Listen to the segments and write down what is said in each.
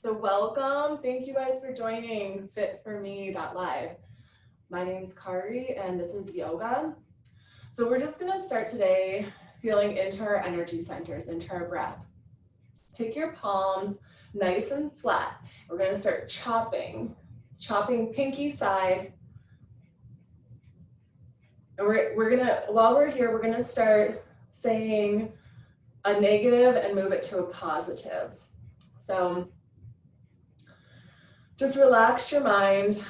So welcome. Thank you guys for joining Fit4Me.live. My name is Kari and this is yoga. So we're just gonna start today feeling into our energy centers, into our breath. Take your palms nice and flat. We're gonna start chopping pinky side. And while we're here, we're gonna start saying a negative and move it to a positive. So just relax your mind,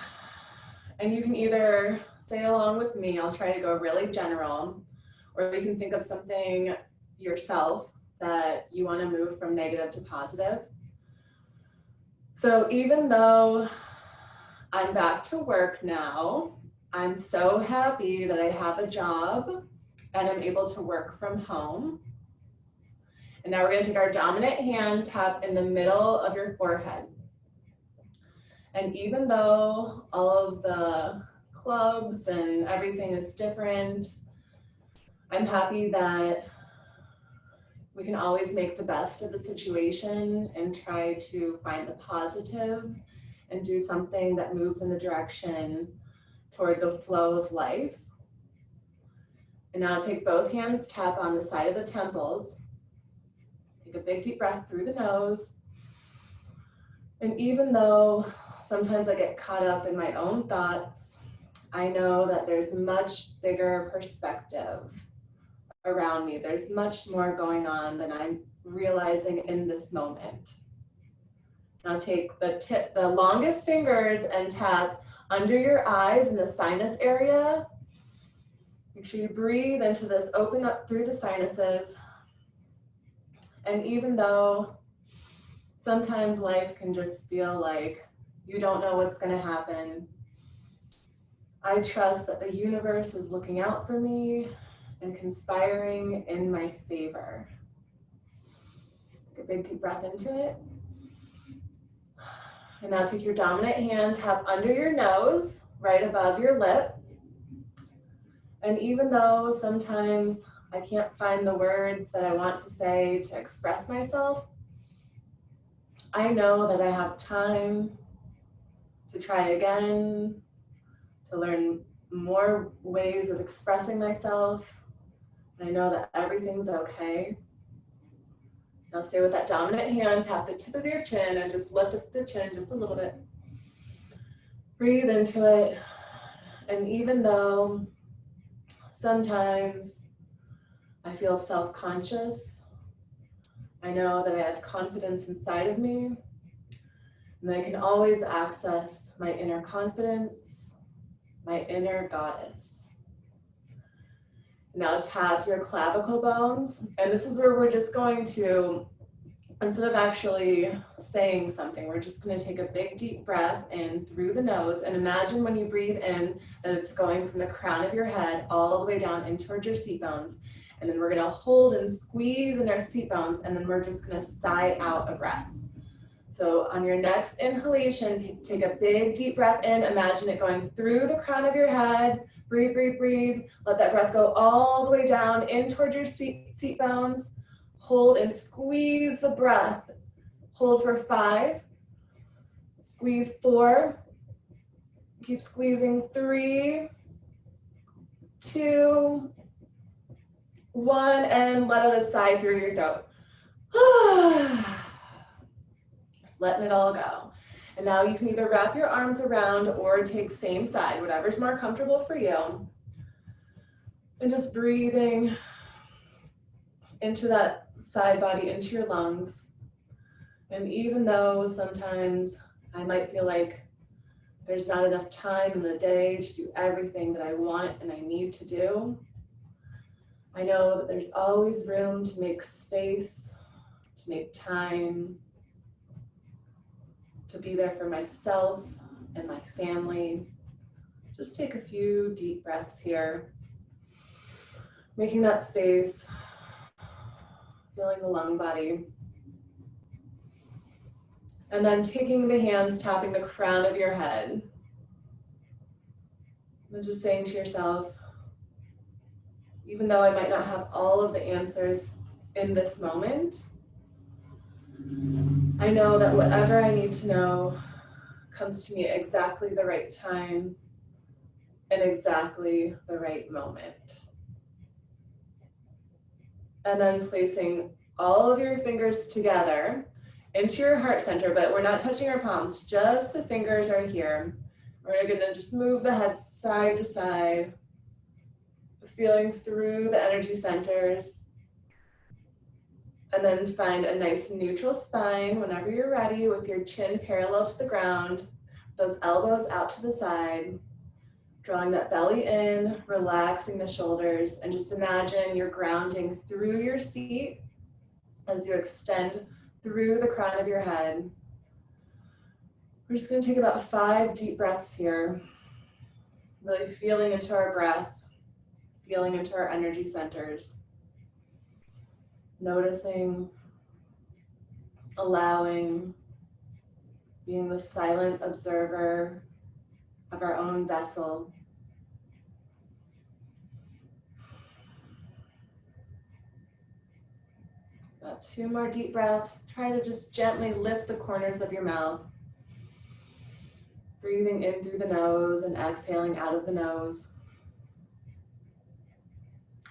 and you can either say along with me, I'll try to go really general, or you can think of something yourself that you want to move from negative to positive. So even though I'm back to work now, I'm so happy that I have a job and I'm able to work from home. And now we're going to take our dominant hand, tap in the middle of your forehead. And even though all of the clubs and everything is different, I'm happy that we can always make the best of the situation and try to find the positive and do something that moves in the direction toward the flow of life. And now take both hands, tap on the side of the temples. Take a big deep breath through the nose. And even though sometimes I get caught up in my own thoughts, I know that there's much bigger perspective around me. There's much more going on than I'm realizing in this moment. Now take the longest fingers and tap under your eyes in the sinus area. Make sure you breathe into this, open up through the sinuses. And even though sometimes life can just feel like you don't know what's going to happen, I trust that the universe is looking out for me and conspiring in my favor. Take a big deep breath into it. And now take your dominant hand, tap under your nose, right above your lip. And even though sometimes I can't find the words that I want to say to express myself, I know that I have time to try again, to learn more ways of expressing myself. And I know that everything's okay. Now stay with that dominant hand, tap the tip of your chin and just lift up the chin just a little bit. Breathe into it. And even though sometimes I feel self-conscious, I know that I have confidence inside of me, and I can always access my inner confidence, my inner goddess. Now tap your clavicle bones, and this is where we're just going to, instead of actually saying something, we're just going to take a big deep breath in through the nose, and imagine when you breathe in that it's going from the crown of your head all the way down in towards your seat bones. And then we're going to hold and squeeze in our seat bones, and then we're just going to sigh out a breath. So on your next inhalation, take a big deep breath in. Imagine it going through the crown of your head. Breathe, breathe, breathe. Let that breath go all the way down in towards your seat bones. Hold and squeeze the breath. Hold for 5. Squeeze 4. Keep squeezing 3, 2, 1, and let out a sigh through your throat. Just letting it all go. And now you can either wrap your arms around or take same side, whatever's more comfortable for you. And just breathing into that side body, into your lungs. And even though sometimes I might feel like there's not enough time in the day to do everything that I want and I need to do, I know that there's always room to make space, to make time, to be there for myself and my family. Just take a few deep breaths here, making that space, feeling the lung body. And then taking the hands, tapping the crown of your head. And just saying to yourself, even though I might not have all of the answers in this moment, I know that whatever I need to know comes to me at exactly the right time and exactly the right moment. And then placing all of your fingers together into your heart center, but we're not touching our palms, just the fingers are here. We're gonna just move the head side to side, feeling through the energy centers. And then find a nice neutral spine whenever you're ready with your chin parallel to the ground, those elbows out to the side, drawing that belly in, relaxing the shoulders, and just imagine you're grounding through your seat as you extend through the crown of your head. We're just gonna take about 5 deep breaths here, really feeling into our breath, feeling into our energy centers, noticing, allowing, being the silent observer of our own vessel. About 2 more deep breaths. Try to just gently lift the corners of your mouth. Breathing in through the nose and exhaling out of the nose.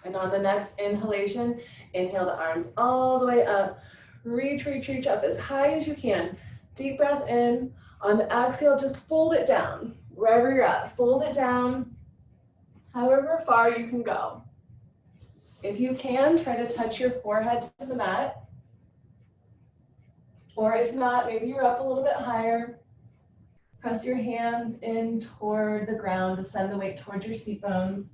And on the next inhalation, inhale the arms all the way up. Reach, reach, reach up as high as you can. Deep breath in. On the exhale, just fold it down. Wherever you're at, fold it down however far you can go. If you can, try to touch your forehead to the mat. Or if not, maybe you're up a little bit higher. Press your hands in toward the ground to send the weight towards your seat bones.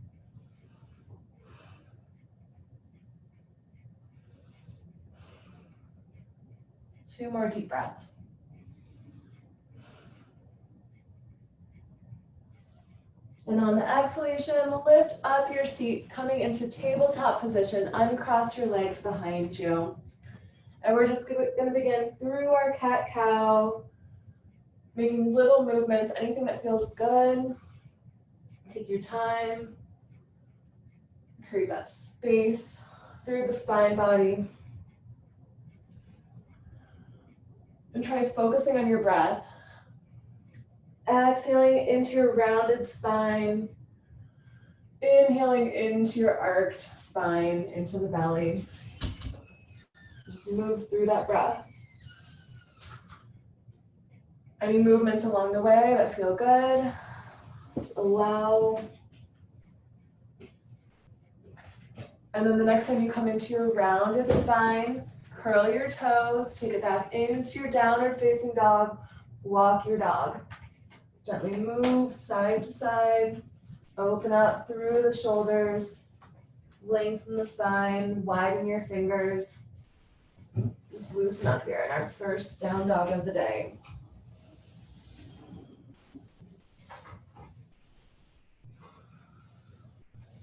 Two more deep breaths. And on the exhalation, lift up your seat, coming into tabletop position. Uncross your legs behind you. And we're just gonna begin through our cat-cow, making little movements, anything that feels good. Take your time. Create that space through the spine body. And try focusing on your breath. Exhaling into your rounded spine. Inhaling into your arched spine, into the belly. Just move through that breath. Any movements along the way that feel good, just allow. And then the next time you come into your rounded spine, curl your toes, take it back into your downward facing dog, walk your dog. Gently move side to side, open up through the shoulders, lengthen the spine, widen your fingers. Just loosen up here in our first down dog of the day.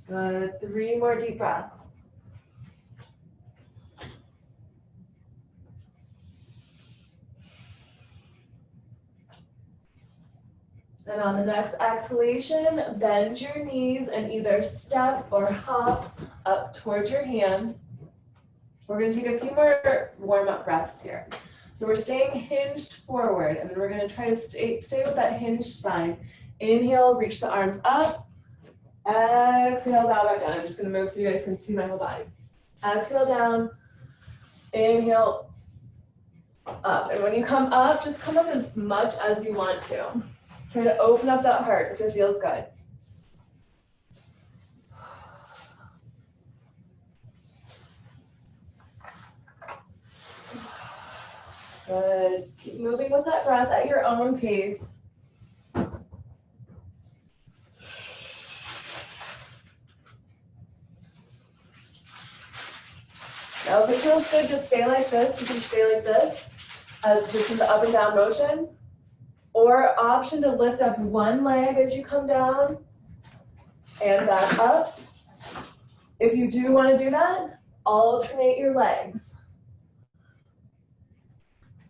Good, 3 more deep breaths. And on the next exhalation, bend your knees and either step or hop up towards your hands. We're going to take a few more warm-up breaths here. So we're staying hinged forward, and then we're going to try to stay with that hinged spine. Inhale, reach the arms up. Exhale, bow back down. I'm just going to move so you guys can see my whole body. Exhale down. Inhale, up. And when you come up, just come up as much as you want to. Try to open up that heart if it feels good. Good. Just keep moving with that breath at your own pace. Now, if it feels good, just stay like this. You can stay like this, just in the up and down motion. Or option to lift up one leg as you come down and back up. If you do want to do that, alternate your legs.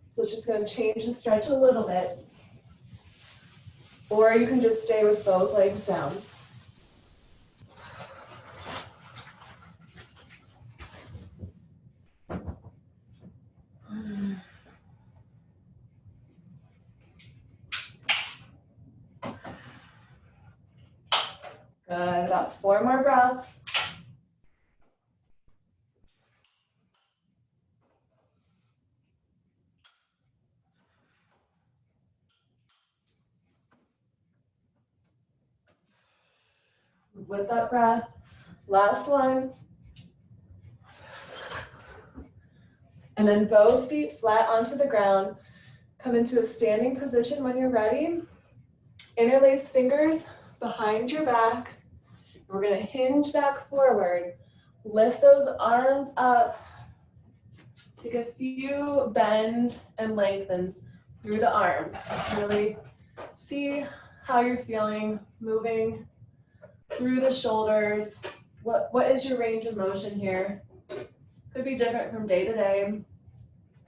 So it's just going to change the stretch a little bit. Or you can just stay with both legs down. Good, about 4 more breaths. With that breath, last one. And then both feet flat onto the ground. Come into a standing position when you're ready. Interlace fingers behind your back. We're gonna hinge back forward. Lift those arms up. Take a few bend and lengthens through the arms. Really see how you're feeling moving through the shoulders. What is your range of motion here? Could be different from day to day,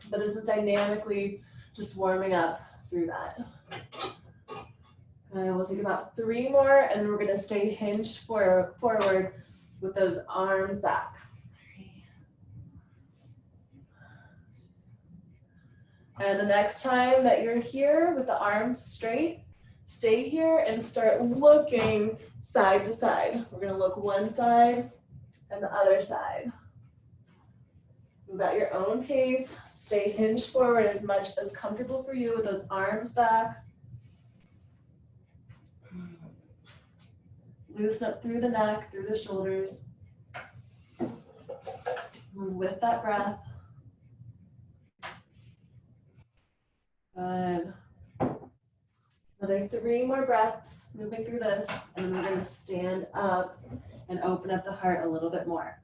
but this is dynamically just warming up through that. And we'll take about 3 more, and we're gonna stay hinged forward with those arms back. 3. And the next time that you're here with the arms straight, stay here and start looking side to side. We're gonna look one side and the other side. Move at your own pace. Stay hinged forward as much as comfortable for you with those arms back. Loosen up through the neck, through the shoulders. Move with that breath. Good. Another 3 more breaths, moving through this, and then we're gonna stand up and open up the heart a little bit more.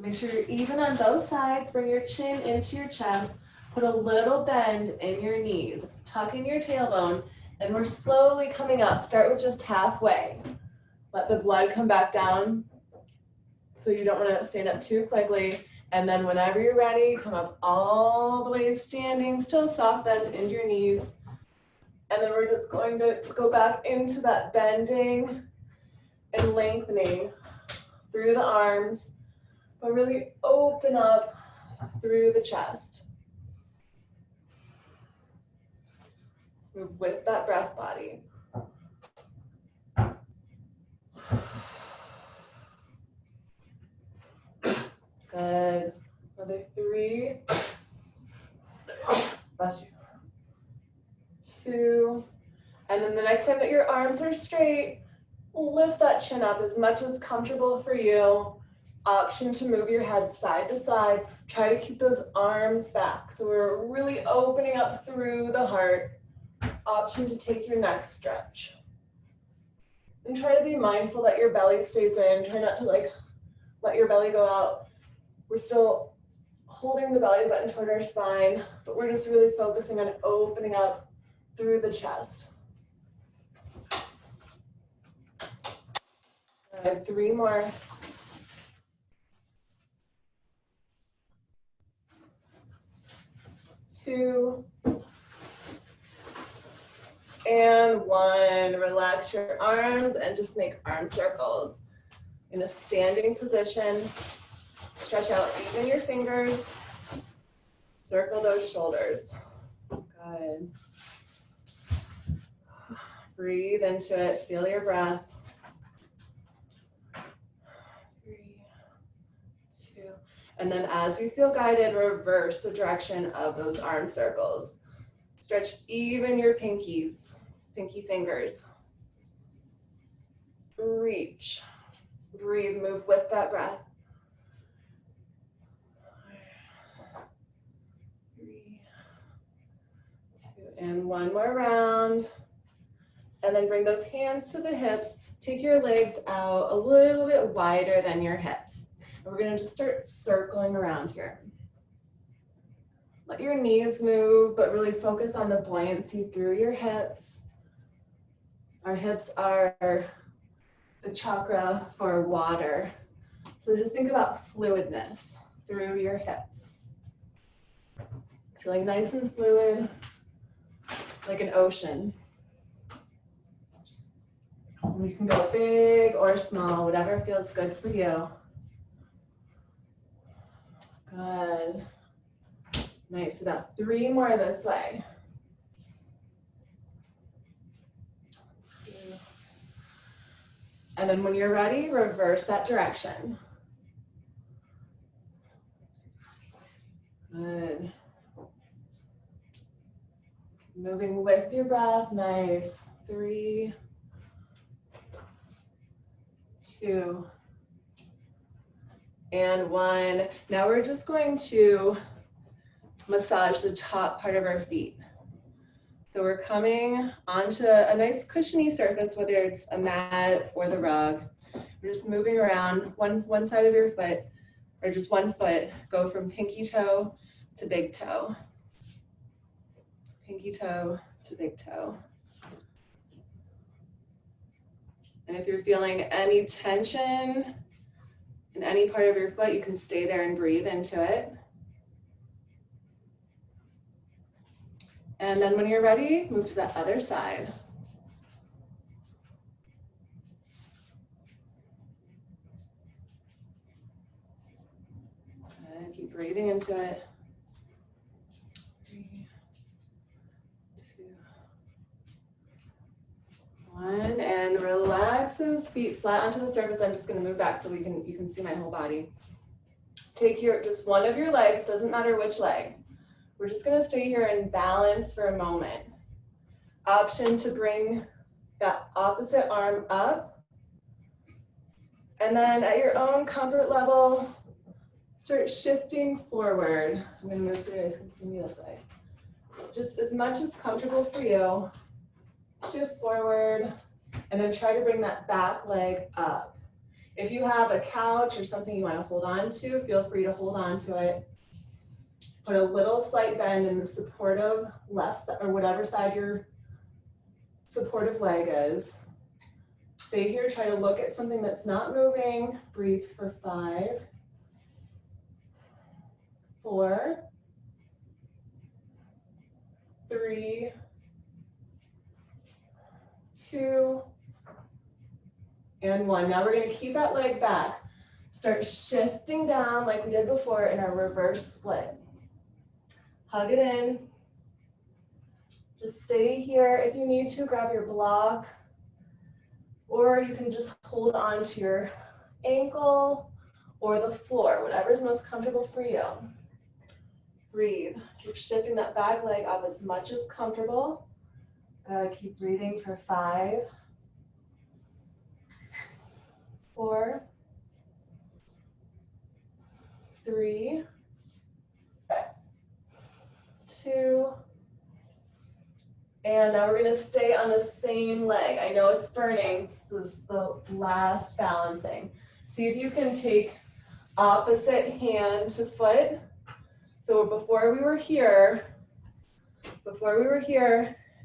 Make sure you're even on both sides. Bring your chin into your chest. Put a little bend in your knees. Tuck in your tailbone, and we're slowly coming up. Start with just halfway. Let the blood come back down, so you don't want to stand up too quickly. And then whenever you're ready, come up all the way standing, still soft bend into your knees. And then we're just going to go back into that bending and lengthening through the arms, but really open up through the chest. Move with that breath body. Good. Another 3. Bless you. 2. And then the next time that your arms are straight, lift that chin up as much as comfortable for you. Option to move your head side to side. Try to keep those arms back. So we're really opening up through the heart. Option to take your next stretch. And try to be mindful that your belly stays in. Try not to let your belly go out. We're still holding the belly button toward our spine, but we're just really focusing on opening up through the chest. Good. 3 more. 2. And 1. Relax your arms and just make arm circles. In a standing position, stretch out even your fingers. Circle those shoulders. Good. Breathe into it. Feel your breath. 3, 2. And then as you feel guided, reverse the direction of those arm circles. Stretch even your pinky fingers. Reach. Breathe, move with that breath. 3, 2, and 1 more round. And then bring those hands to the hips. Take your legs out a little bit wider than your hips. And we're gonna just start circling around here. Let your knees move, but really focus on the buoyancy through your hips. Our hips are the chakra for water. So just think about fluidness through your hips. Feeling nice and fluid, like an ocean. And you can go big or small, whatever feels good for you. Good. Nice, about 3 more this way. 2. And then when you're ready, reverse that direction. Good. Moving with your breath, nice. 3, 2, and 1. Now we're just going to massage the top part of our feet. So we're coming onto a nice cushiony surface, whether it's a mat or the rug. We're just moving around one side of your foot, or just one foot, go from pinky toe to big toe. Pinky toe to big toe. And if you're feeling any tension in any part of your foot, you can stay there and breathe into it. And then when you're ready, move to the other side. And keep breathing into it. 3, 2, 1, and relax those feet flat onto the surface. I'm just going to move back so you can see my whole body. Take just one of your legs, doesn't matter which leg. We're just going to stay here in balance for a moment. Option to bring that opposite arm up. And then at your own comfort level, start shifting forward. I'm going to move so you guys can see me this way. Just as much as comfortable for you. Shift forward, and then try to bring that back leg up. If you have a couch or something you want to hold on to, feel free to hold on to it. Put a little slight bend in the supportive left side, or whatever side your supportive leg is. Stay here, try to look at something that's not moving. Breathe for 5, 4, 3, 2, and 1. Now we're going to keep that leg back. Start shifting down like we did before in our reverse split. Hug it in. Just stay here. If you need to, grab your block, or you can just hold on to your ankle or the floor, whatever's most comfortable for you. Breathe. Keep shifting that back leg up as much as comfortable. Keep breathing for 5, 4, 3, 2, and now we're going to stay on the same leg. I know it's burning. This is the last balancing. See if you can take opposite hand to foot. So before we were here,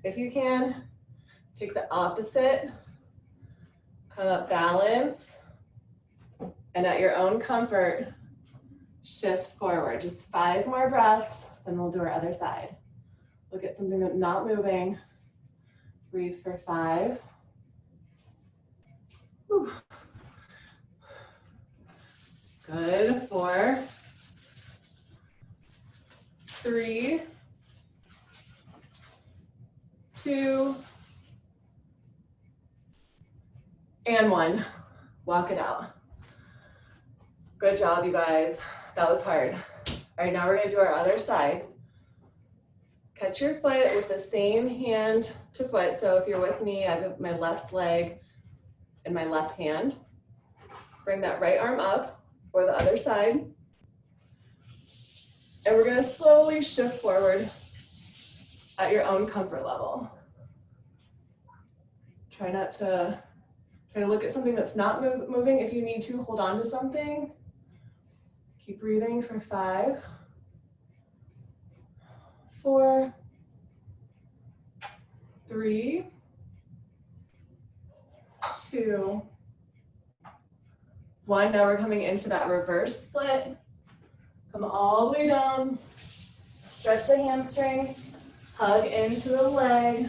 if you can, take the opposite, come up, balance, and at your own comfort, shift forward. Just 5 more breaths, then we'll do our other side. Look at something that's not moving. Breathe for 5. Whew. Good. 4, 3, 2, and 1. Walk it out. Good job, you guys. That was hard. All right, now we're going to do our other side. Catch your foot with the same hand to foot. So if you're with me, I have my left leg in my left hand. Bring that right arm up, or the other side. And we're going to slowly shift forward at your own comfort level. Try to look at something that's not moving. If you need to, hold on to something. Keep breathing for 5, 4, 3, 2, 1. Now we're coming into that reverse split. Come all the way down. Stretch the hamstring. Hug into the leg.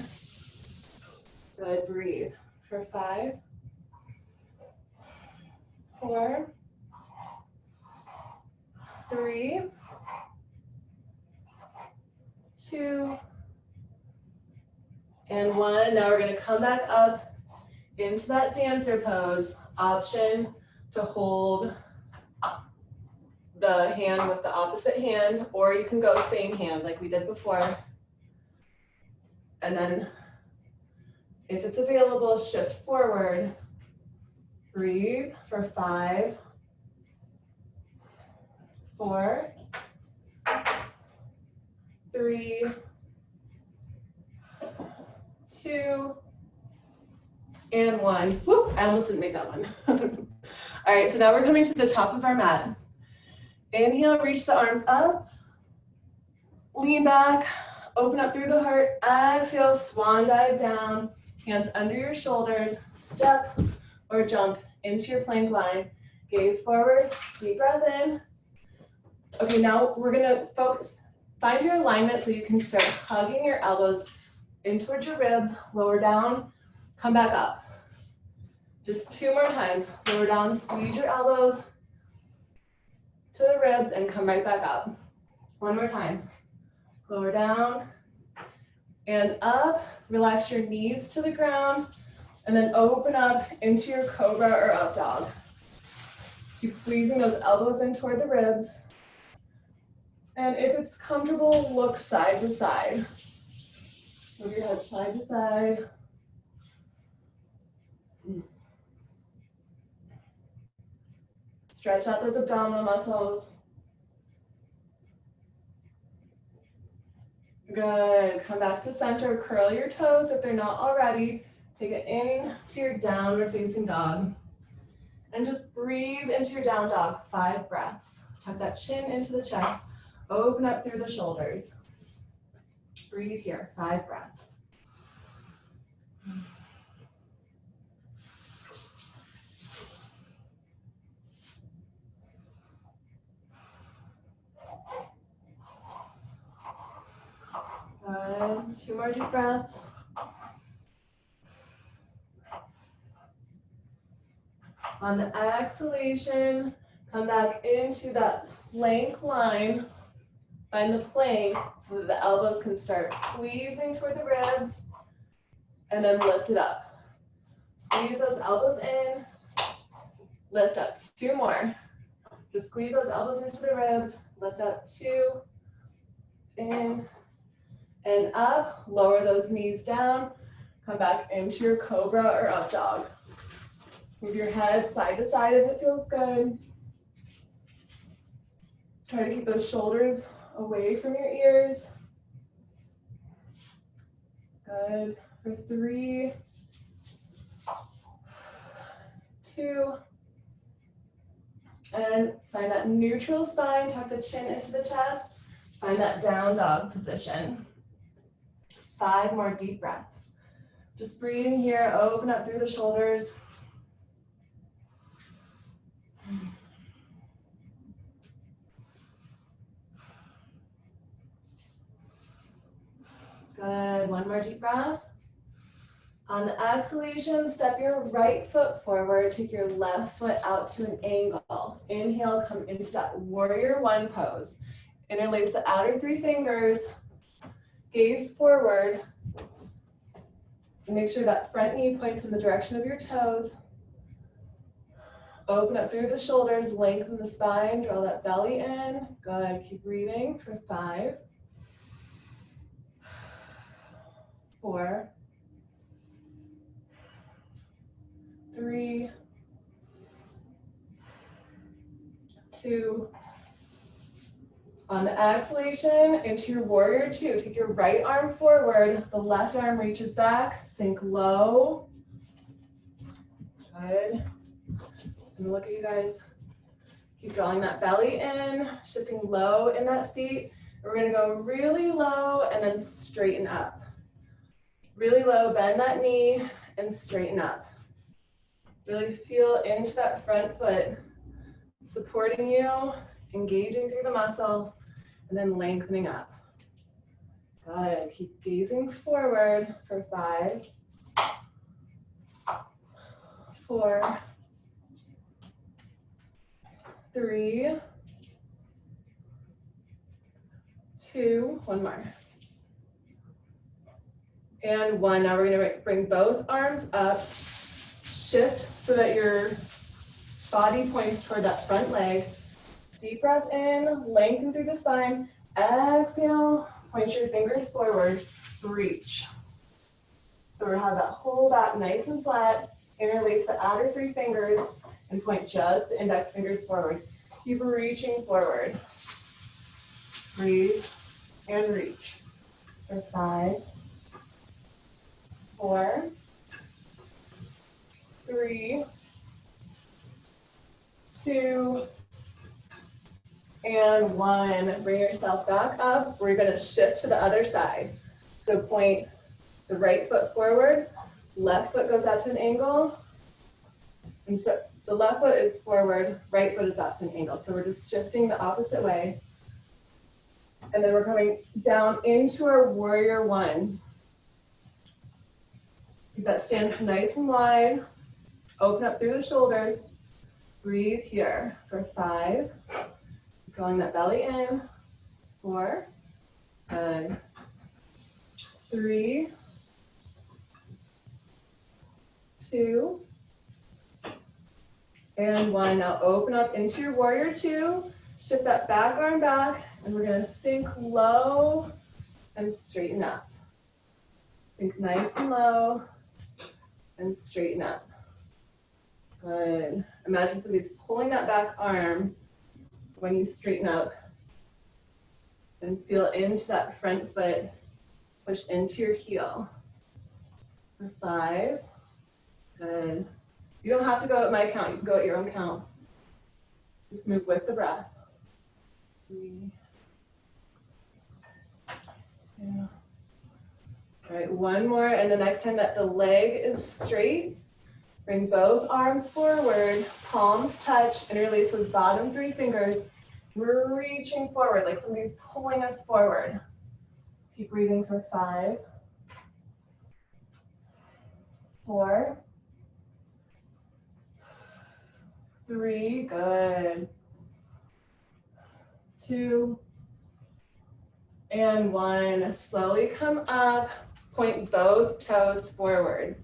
Good. Breathe for 5, 4, 3, 2, and 1. Now we're going to come back up into that dancer pose. Option to hold the hand with the opposite hand, or you can go same hand like we did before. And then if it's available, shift forward. Breathe for 5, 4, 3, 2, and 1. Whoop, I almost didn't make that one. All right, so now we're coming to the top of our mat. Inhale, reach the arms up. Lean back, open up through the heart. Exhale, swan dive down. Hands under your shoulders. Step or jump into your plank line. Gaze forward, deep breath in. Okay, now we're gonna find your alignment so you can start hugging your elbows in towards your ribs, lower down, come back up. Just 2 more times. Lower down, squeeze your elbows to the ribs and come right back up. 1 more time. Lower down and up. Relax your knees to the ground and then open up into your cobra or up dog. Keep squeezing those elbows in toward the ribs. And if it's comfortable, look side to side. Move your head side to side. Stretch out those abdominal muscles. Good. Come back to center. Curl your toes if they're not already. Take it into your downward facing dog. And just breathe into your down dog. 5 breaths. Tuck that chin into the chest. Open up through the shoulders. Breathe here. 5 breaths. Good. 2 more deep breaths. On the exhalation, come back into that plank line. Find the plank so that the elbows can start squeezing toward the ribs and then lift it up. Squeeze those elbows in, lift up. 2 more. Just squeeze those elbows into the ribs, lift up. 2, in, and up. Lower those knees down. Come back into your cobra or up dog. Move your head side to side if it feels good. Try to keep those shoulders away from your ears. Good. For 3, 2, and find that neutral spine. Tuck the chin into the chest. Find that down dog position. 5 more deep breaths. Just breathing here. Open up through the shoulders. Good. 1 more deep breath. On the exhalation, step your right foot forward. Take your left foot out to an angle. Inhale, come into that warrior 1 pose. Interlace the outer 3 fingers. Gaze forward. Make sure that front knee points in the direction of your toes. Open up through the shoulders, lengthen the spine, draw that belly in. Good. Keep breathing for 5, 4, 3, 2. On the exhalation, into your warrior 2. Take your right arm forward, the left arm reaches back, sink low. Good. Just gonna look at you guys. Keep drawing that belly in, shifting low in that seat. We're gonna go really low and then straighten up. Really low, bend that knee and straighten up. Really feel into that front foot, supporting you, engaging through the muscle, and then lengthening up. Good. Keep gazing forward for 5, 4, 3, 2, one more. And 1, now we're gonna bring both arms up, shift so that your body points toward that front leg. Deep breath in, lengthen through the spine. Exhale, point your fingers forward, reach. So we're gonna have that whole back nice and flat, interlace the outer 3 fingers, and point just the index fingers forward. Keep reaching forward. Breathe and reach. For 5, 4, 3, 2, and 1. Bring yourself back up. We're going to shift to the other side. So point the right foot forward, left foot goes out to an angle. And so the left foot is forward, right foot is out to an angle. So we're just shifting the opposite way. And then we're coming down into our warrior 1. Keep that stance nice and wide. Open up through the shoulders. Breathe here for 5. Drawing that belly in. 4. And 3. 2. And 1. Now open up into your warrior 2. Shift that back arm back. And we're going to sink low and straighten up. Sink nice and low and straighten up. Good. Imagine somebody's pulling that back arm when you straighten up. And feel into that front foot. Push into your heel. For 5. Good. You don't have to go at my count. You can go at your own count. Just move with the breath. 3. Yeah. All right, 1 more, and the next time that the leg is straight, bring both arms forward, palms touch, interlace those bottom 3 fingers. We're reaching forward like somebody's pulling us forward. Keep breathing for 5, 4, 3, good. 2, and 1. Slowly come up, point both toes forward.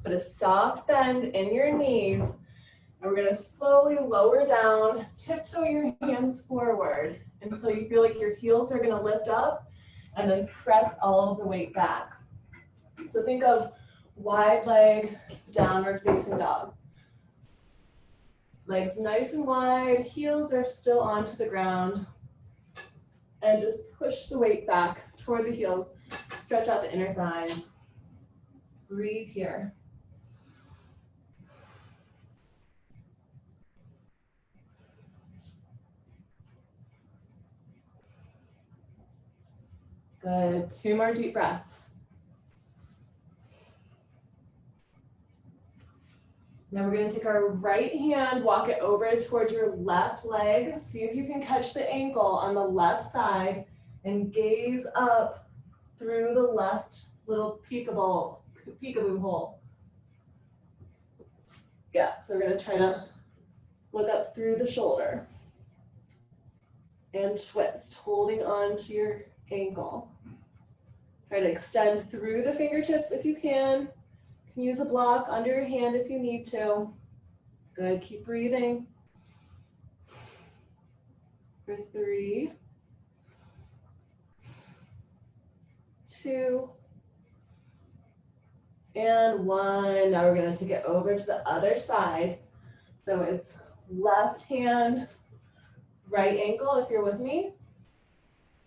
Put a soft bend in your knees, and we're gonna slowly lower down, tiptoe your hands forward until you feel like your heels are gonna lift up, and then press all of the weight back. So think of wide leg, downward facing dog. Legs nice and wide, heels are still onto the ground. And just push the weight back toward the heels. Stretch out the inner thighs. Breathe here. Good. 2 more deep breaths. Now we're going to take our right hand, walk it over towards your left leg. See if you can catch the ankle on the left side and gaze up through the left little peekaboo hole. Yeah, so we're going to try to look up through the shoulder and twist, holding on to your ankle. Try to extend through the fingertips if you can. You can use a block under your hand if you need to. Good, keep breathing. For 3, 2, and 1. Now we're going to take it over to the other side. So it's left hand, right ankle if you're with me.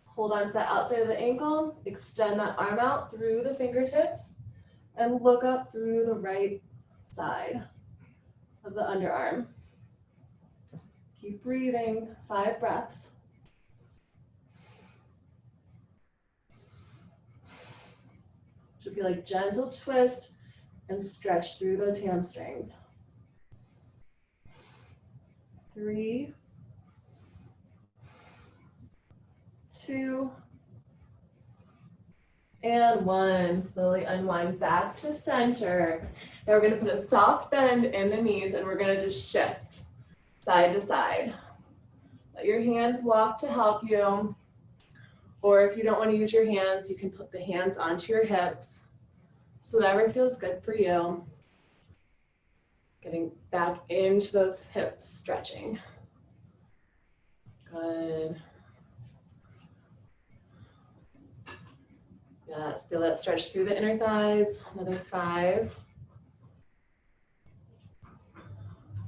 Hold on to the outside of the ankle, extend that arm out through the fingertips, and look up through the right side of the underarm. Keep breathing, 5 breaths. Should feel like gentle twist and stretch through those hamstrings. 3, 2, and 1. Slowly unwind back to center. Now we're going to put a soft bend in the knees and we're going to just shift side to side. Let your hands walk to help you. Or if you don't want to use your hands, you can put the hands onto your hips. So whatever feels good for you. Getting back into those hips, stretching. Good. Yes, feel that stretch through the inner thighs. Another 5,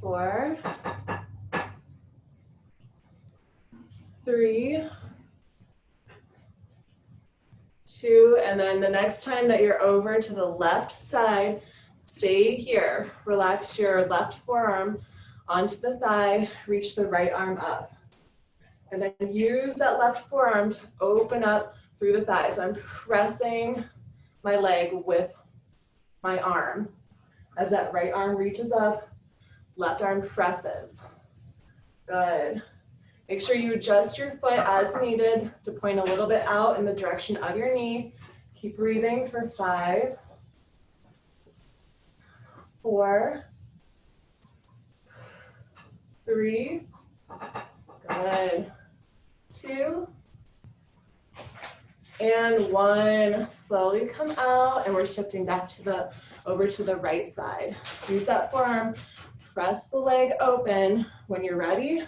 4, 3, 2, and then the next time that you're over to the left side, stay here. Relax your left forearm onto the thigh, reach the right arm up. And then use that left forearm to open up through the thigh. So I'm pressing my leg with my arm. As that right arm reaches up, left arm presses. Good. Make sure you adjust your foot as needed to point a little bit out in the direction of your knee. Keep breathing for 5, 4, 3, good, 2, and 1. Slowly come out, and we're shifting back to over to the right side. Use that forearm, press the leg open. When you're ready,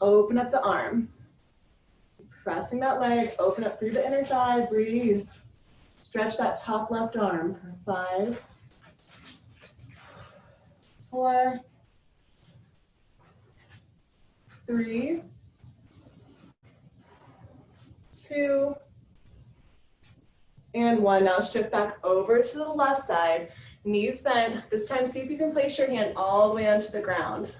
open up the arm. Pressing that leg, open up through the inner thigh, breathe. Stretch that top left arm. 5, 4, 3, 2, and 1. Now shift back over to the left side. Knees bent. This time, see if you can place your hand all the way onto the ground.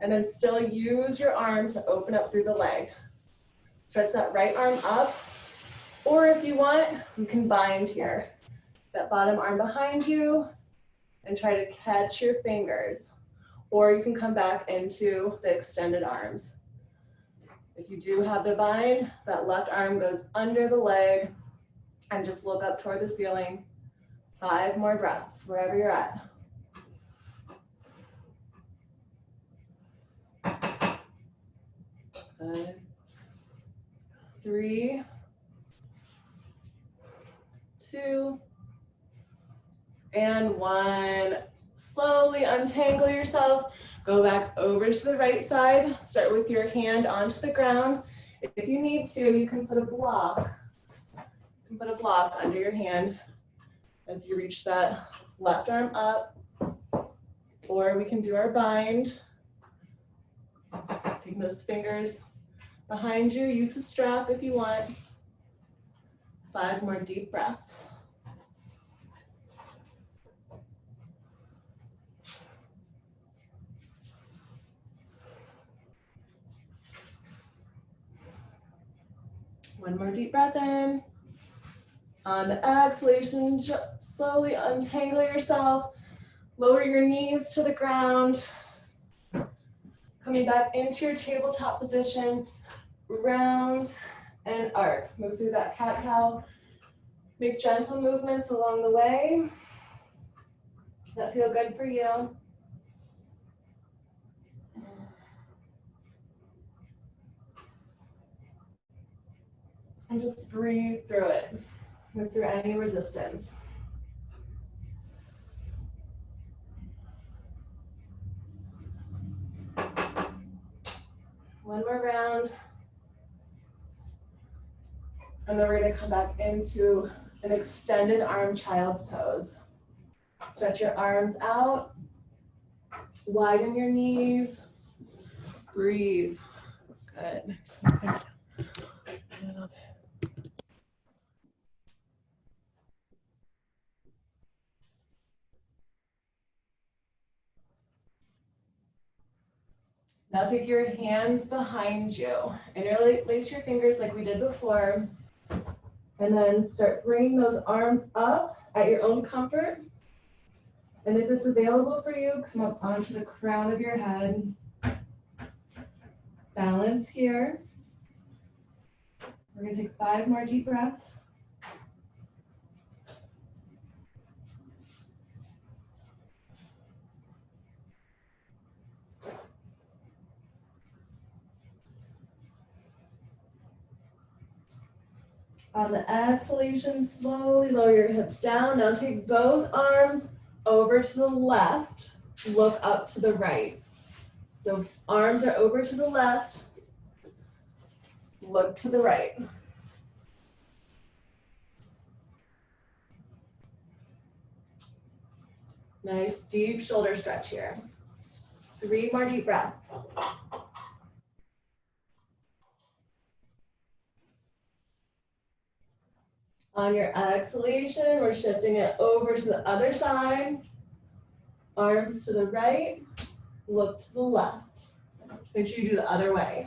And then still use your arm to open up through the leg. Stretch that right arm up. Or if you want, you can bind here. That bottom arm behind you and try to catch your fingers. Or you can come back into the extended arms. If you do have the bind, that left arm goes under the leg and just look up toward the ceiling. 5 more breaths, wherever you're at. Good. 3, 2, and 1. Slowly untangle yourself. Go back over to the right side. Start with your hand onto the ground. If you need to, you can put a block. You can put a block under your hand as you reach that left arm up. Or we can do our bind. Taking those fingers behind you. Use the strap if you want. 5 more deep breaths. One more deep breath in. On the exhalation, just slowly untangle yourself. Lower your knees to the ground. Coming back into your tabletop position. Round and arc. Move through that cat-cow. Make gentle movements along the way that feel good for you. And just breathe through it. Move through any resistance. One more round. And then we're going to come back into an extended arm child's pose. Stretch your arms out. Widen your knees. Breathe. Good. Now take your hands behind you. Interlace your fingers like we did before. And then start bringing those arms up at your own comfort. And if it's available for you, come up onto the crown of your head. Balance here. We're going to take 5 more deep breaths. On the exhalation, slowly lower your hips down. Now take both arms over to the left. Look up to the right. So arms are over to the left. Look to the right. Nice deep shoulder stretch here. 3 more deep breaths. On your exhalation, we're shifting it over to the other side. Arms to the right, look to the left. Just make sure you do the other way.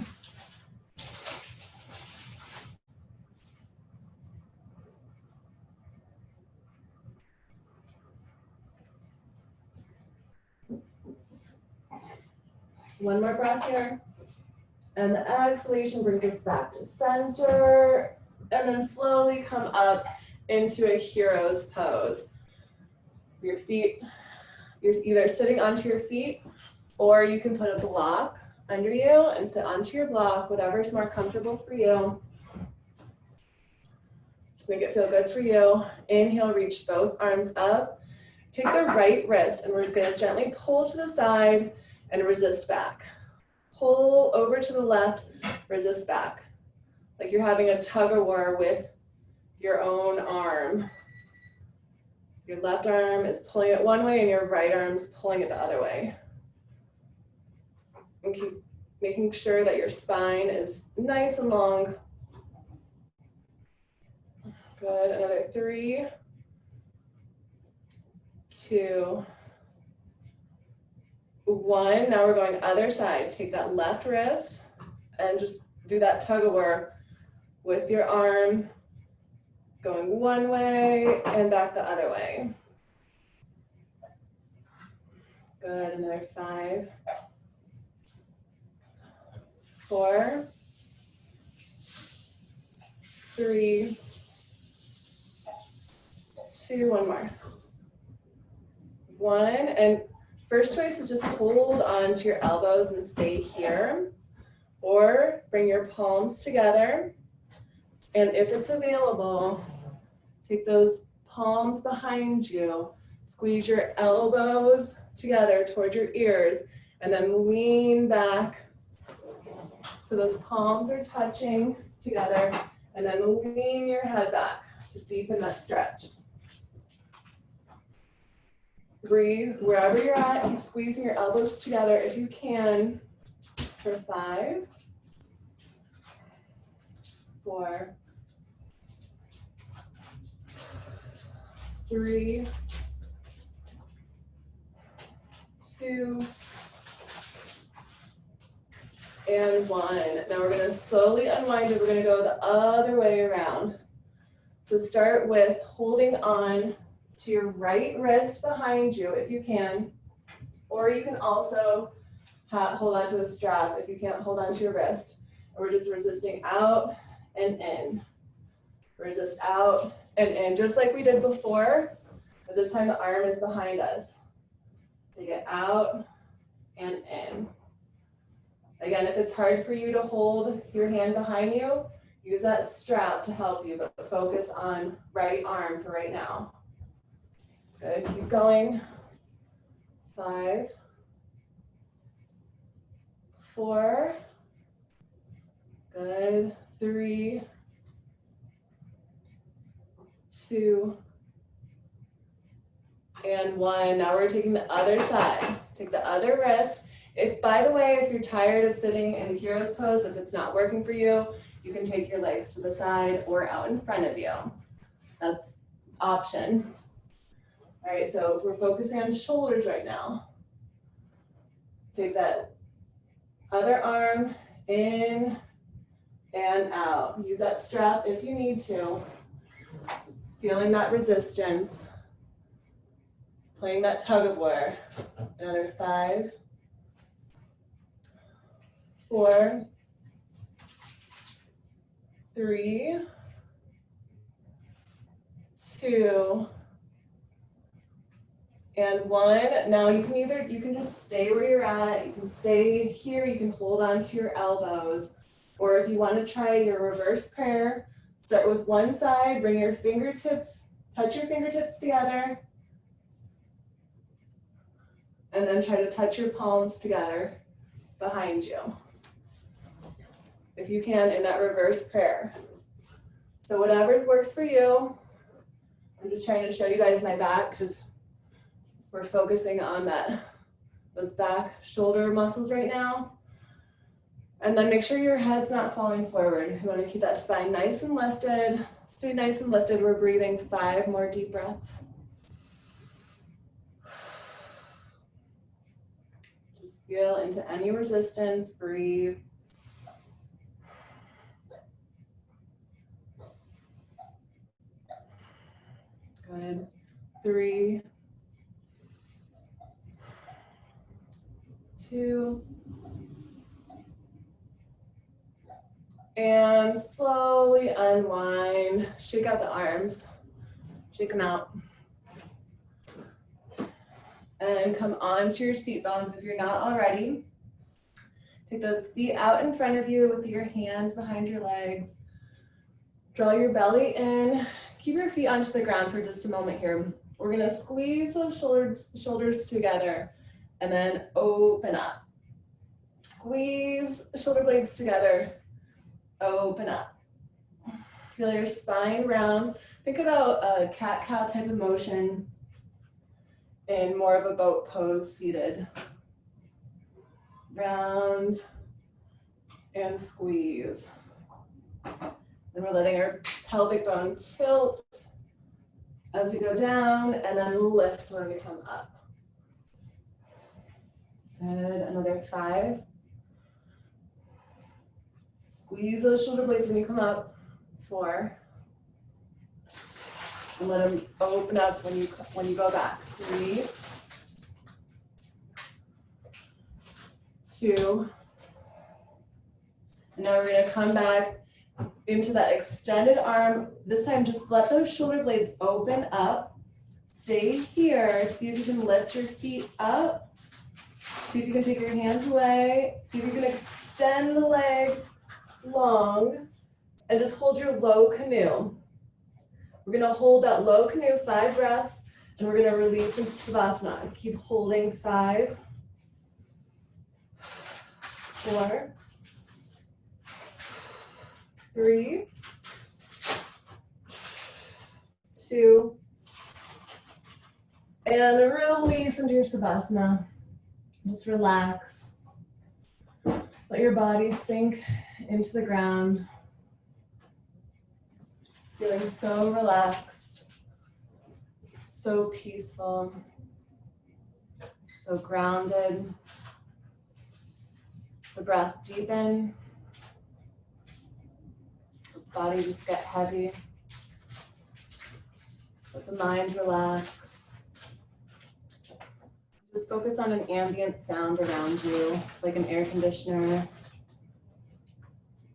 One more breath here. And the exhalation brings us back to center. And then slowly come up into a hero's pose. Your feet, you're either sitting onto your feet or you can put a block under you and sit onto your block, whatever's more comfortable for you. Just make it feel good for you. Inhale, reach both arms up. Take the right wrist and we're gonna gently pull to the side and resist back. Pull over to the left, resist back. Like you're having a tug of war with your own arm. Your left arm is pulling it one way and your right arm's pulling it the other way. And keep making sure that your spine is nice and long. Good, another 3, 2, 1. Now we're going other side. Take that left wrist and just do that tug of war with your arm going one way and back the other way. Good, another 5, 4, 3, 2, one more. 1, and first choice is just hold on to your elbows and stay here, or bring your palms together, and if it's available, take those palms behind you, squeeze your elbows together toward your ears, and then lean back so those palms are touching together, and then lean your head back to deepen that stretch. Breathe wherever you're at. Keep squeezing your elbows together if you can for 5, 4, 3, 2, and 1. Now we're going to slowly unwind it. We're going to go the other way around. So start with holding on to your right wrist behind you if you can, or you can also hold on to the strap if you can't hold on to your wrist. And we're just resisting out and in. Resist out and in, just like we did before, but this time the arm is behind us. Take it out and in. Again, if it's hard for you to hold your hand behind you, use that strap to help you, but focus on right arm for right now. Good, keep going. 5, 4, good, 3, 2, and 1. Now we're taking the other side. Take the other wrist. If, by the way, if you're tired of sitting in hero's pose, if it's not working for you, you can take your legs to the side or out in front of you. That's option. All right, so we're focusing on shoulders right now. Take that other arm in and out. Use that strap if you need to. Feeling that resistance. Playing that tug of war. Another 5, 4, 3, 2, and 1. Now you can just stay where you're at. You can stay here. You can hold on to your elbows. Or if you want to try your reverse prayer, Start with one side, bring your fingertips, touch your fingertips together, and then try to touch your palms together behind you. If you can, in that reverse prayer. So whatever works for you. I'm just trying to show you guys my back because we're focusing on those back shoulder muscles right now. And then make sure your head's not falling forward. You want to keep that spine nice and lifted. Stay nice and lifted. We're breathing 5 more deep breaths. Just feel into any resistance. Breathe. Good. 3, 2, and slowly unwind. Shake out the arms. Shake them out. And come onto your seat bones if you're not already. Take those feet out in front of you with your hands behind your legs. Draw your belly in. Keep your feet onto the ground for just a moment here. We're gonna squeeze those shoulders together and then open up. Squeeze the shoulder blades together, open up. Feel your spine round. Think about a cat-cow type of motion in more of a boat pose seated. Round and squeeze. And we're letting our pelvic bone tilt as we go down and then lift when we come up. Good, another 5. Squeeze those shoulder blades when you come up. 4. And let them open up when you go back. 3, 2. And now we're gonna come back into that extended arm. This time, just let those shoulder blades open up. Stay here. See if you can lift your feet up. See if you can take your hands away. See if you can extend the legs long and just hold your low canoe. We're gonna hold that low canoe 5 breaths and we're gonna release into Savasana. Keep holding 5, 4, 3, 2, and release into your Savasana. Just relax. Let your body sink into the ground. Feeling so relaxed, so peaceful, so grounded. The breath deepen. The body just get heavy. Let the mind relax. Just focus on an ambient sound around you, like an air conditioner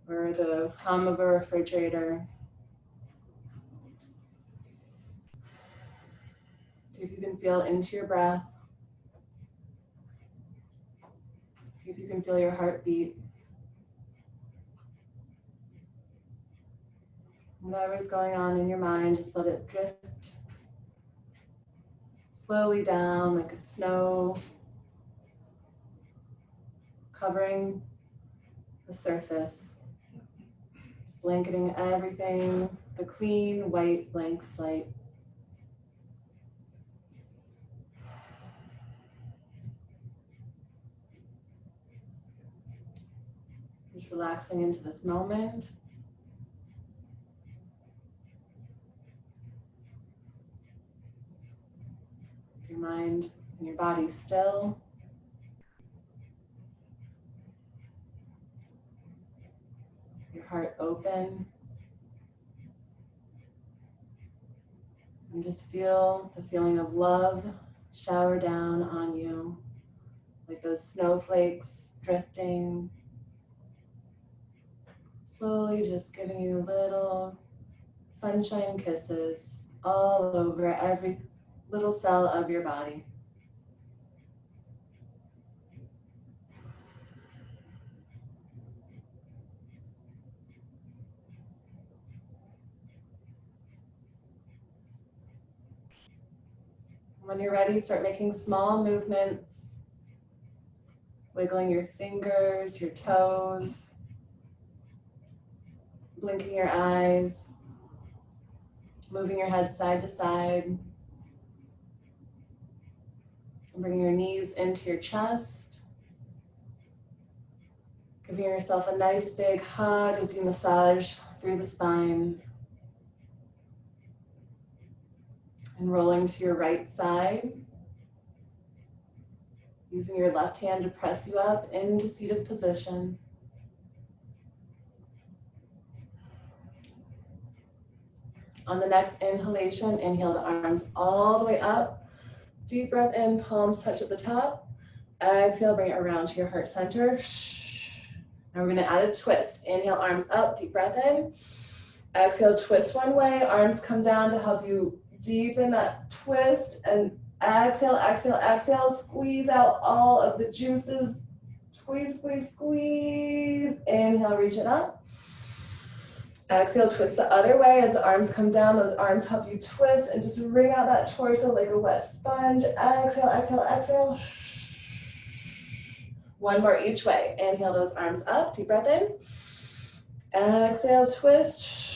or the hum of a refrigerator. See if you can feel into your breath. See if you can feel your heartbeat. Whatever's going on in your mind, just let it drift slowly down like a snow covering the surface. Just blanketing everything, the clean white blank slate. Just relaxing into this moment. Your mind and your body still. Your heart open. And just feel the feeling of love shower down on you, like those snowflakes drifting. Slowly just giving you little sunshine kisses all over every little cell of your body. When you're ready, start making small movements, wiggling your fingers, your toes, blinking your eyes, moving your head side to side, bringing your knees into your chest, giving yourself a nice big hug as you massage through the spine, and rolling to your right side, using your left hand to press you up into seated position. On the next inhalation, inhale the arms all the way up. Deep breath in, palms touch at the top. Exhale, bring it around to your heart center. Now we're gonna add a twist. Inhale, arms up, deep breath in. Exhale, twist one way, arms come down to help you deepen that twist. And exhale, exhale, exhale, squeeze out all of the juices. Squeeze, squeeze, squeeze. Inhale, reach it up. Exhale, twist the other way as the arms come down. Those arms help you twist and just wring out that torso like a wet sponge. Exhale, exhale, exhale. One more each way. Inhale those arms up, deep breath in. Exhale, twist.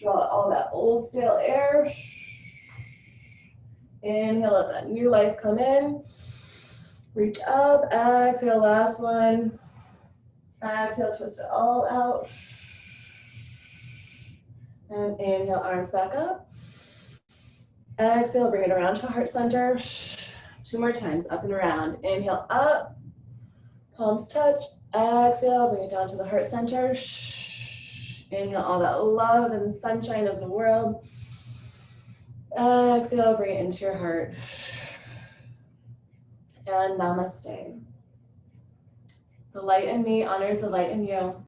Draw out all that old stale air. Inhale, let that new life come in. Reach up, exhale, last one. Exhale, twist it all out. And inhale, arms back up. Exhale, bring it around to heart center. 2 more times, up and around. Inhale, up. Palms touch. Exhale, bring it down to the heart center. Inhale, all that love and sunshine of the world. Exhale, bring it into your heart. And namaste. The light in me honors the light in you.